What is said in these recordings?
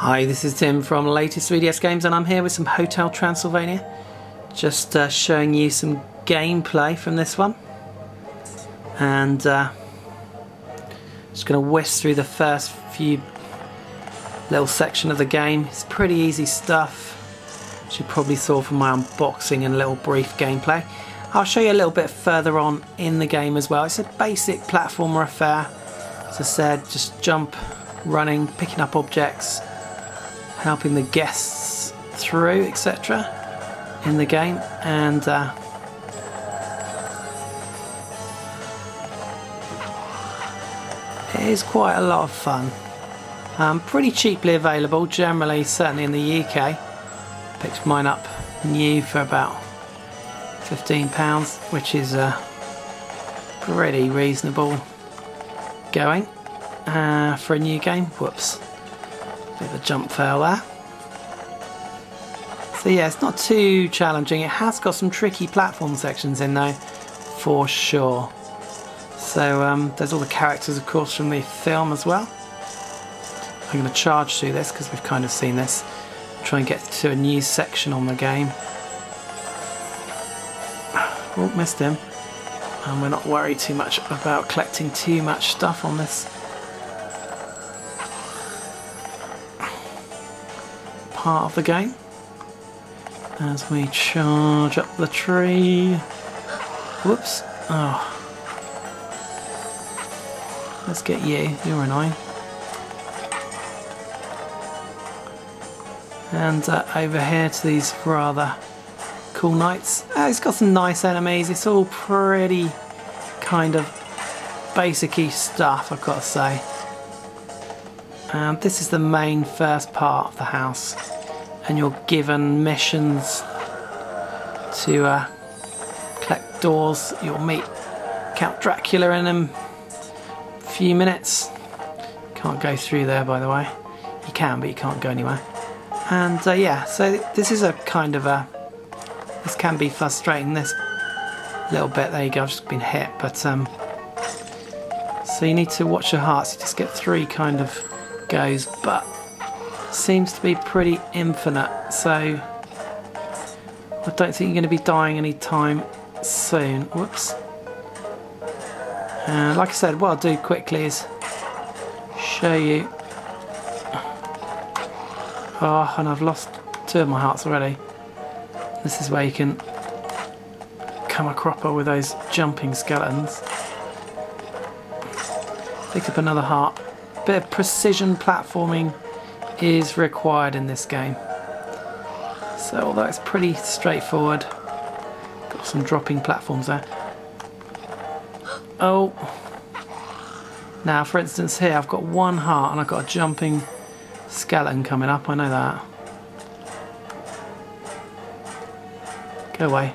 Hi, this is Tim from Latest 3DS Games, and I'm here with some Hotel Transylvania. Just showing you some gameplay from this one. And just going to whisk through the first few little section of the game. It's pretty easy stuff, as you probably saw from my unboxing and little brief gameplay. I'll show you a little bit further on in the game as well. It's a basic platformer affair. As I said, just jump, running, picking up objects, helping the guests through, etc. in the game, and it is quite a lot of fun. Pretty cheaply available, generally, certainly in the UK. Picked mine up new for about £15, which is pretty reasonable going for a new game. Whoops. Bit of a jump fail there. So yeah, it's not too challenging. It has got some tricky platform sections in though, for sure. So there's all the characters, of course, from the film as well. I'm going to charge through this because we've kind of seen this. Try and get to a new section on the game. Oh, missed him. And we're not worried too much about collecting too much stuff on this part of the game as we charge up the tree. Whoops. Oh, let's get you. You're annoying. And over here to these rather cool knights. It's got some nice enemies. It's all pretty kind of basic-y stuff, I've got to say. And this is the main first part of the house, and you're given missions to collect doors. You'll meet Count Dracula in a few minutes. Can't go through there, by the way. You can, but you can't go anywhere. And yeah, so this is a kind of a... This can be frustrating, this little bit. There you go, I've just been hit. But so you need to watch your hearts. You just get 3 kind of goes, but seems to be pretty infinite, so I don't think you're going to be dying anytime soon. Whoops. Like I said, what I'll do quickly is show you. Oh, and I've lost 2 of my hearts already. This is where you can come a cropper with those jumping skeletons. Pick up another heart. Bit of precision platforming is required in this game. So although it's pretty straightforward, got some dropping platforms there. Oh, now for instance here I've got 1 heart and I've got a jumping skeleton coming up, I know that. Go away.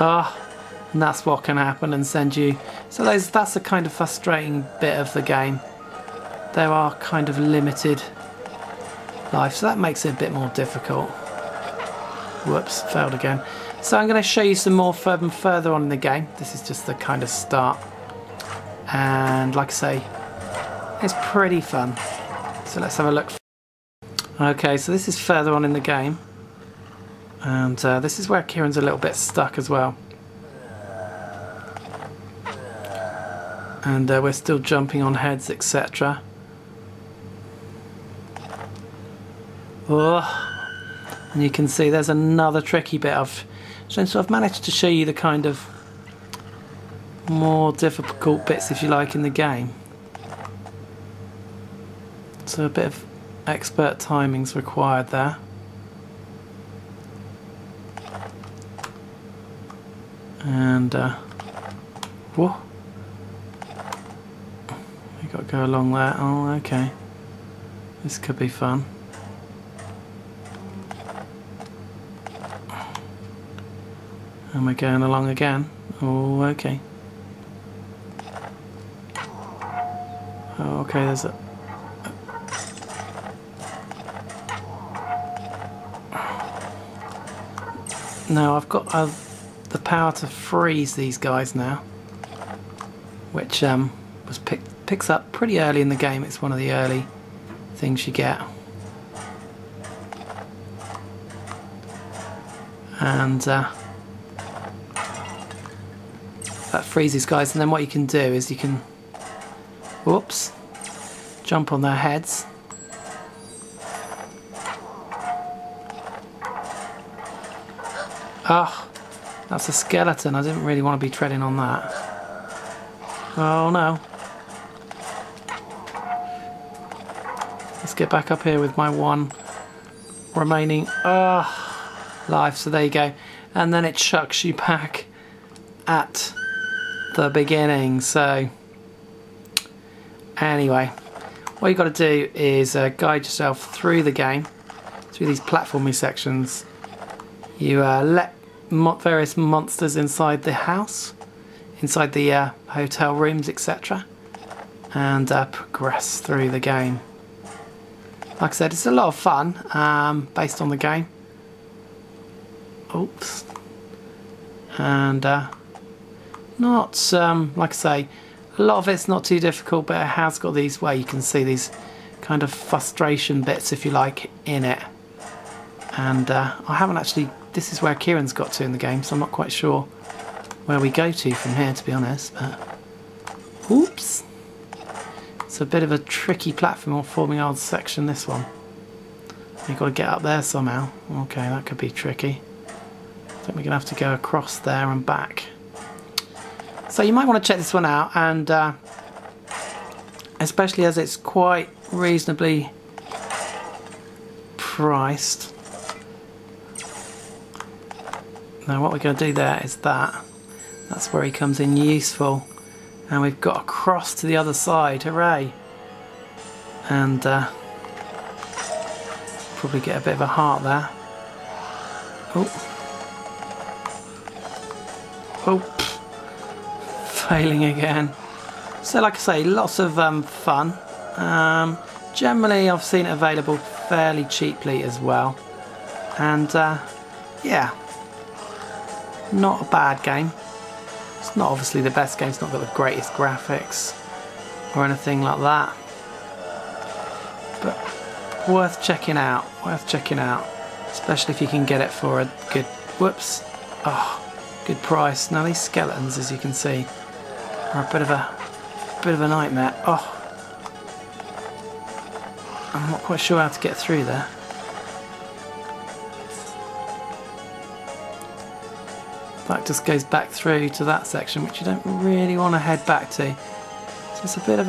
Ah. And that's what can happen and send you. So that's a kind of frustrating bit of the game. There are kind of limited life, so that makes it a bit more difficult. Whoops, failed again. So I'm going to show you some more further on in the game. This is just the kind of start. And like I say, it's pretty fun. So let's have a look. Okay, so this is further on in the game. And this is where Kieran's a little bit stuck as well. And we're still jumping on heads, etc. Oh, and you can see there's another tricky bit of. So I've managed to show you the kind of more difficult bits, if you like, in the game. So a bit of expert timing's required there. And whoa. Got to go along there. Oh, okay. This could be fun. And we're going along again. Oh, okay. Oh, okay, there's a... Now, I've got the power to freeze these guys now, which was picked picks up pretty early in the game. It's one of the early things you get. And that frees these guys, and then what you can do is you can, whoops, jump on their heads. Oh, that's a skeleton. I didn't really want to be treading on that. Oh no. Let's get back up here with my one remaining life. So there you go. And then it chucks you back at the beginning. So anyway, what you've got to do is guide yourself through the game, through these platforming sections. You let various monsters inside the house, inside the hotel rooms, etc., and progress through the game. Like I said, it's a lot of fun based on the game. Oops. And not, like I say, a lot of it's not too difficult, but it has got these, where you can see these kind of frustration bits, if you like, in it. And I haven't actually, this is where Kieran's got to in the game, so I'm not quite sure where we go to from here, to be honest. But oops. It's a bit of a tricky platforming old section, this one. You've got to get up there somehow. Okay, that could be tricky. I think we're going to have to go across there and back. So you might want to check this one out, and especially as it's quite reasonably priced. Now what we're going to do there is that's where he comes in useful, and we've got across to the other side. Hooray! And probably get a bit of a heart there. Oh, failing again. So like I say, lots of fun. Generally I've seen it available fairly cheaply as well, and yeah, not a bad game. It's not obviously the best game, it's not got the greatest graphics or anything like that, but worth checking out, especially if you can get it for a good, good price. Now these skeletons, as you can see, are a bit of a nightmare. I'm not quite sure how to get through there. That just goes back through to that section, which you don't really want to head back to. So it's a bit of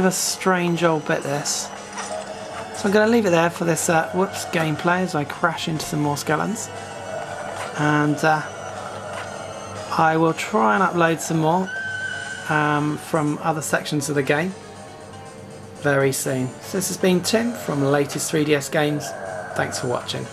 a strange old bit, this. So I'm going to leave it there for this gameplay as I crash into some more skeletons, and I will try and upload some more from other sections of the game very soon. So this has been Tim from Latest 3DS Games. Thanks for watching.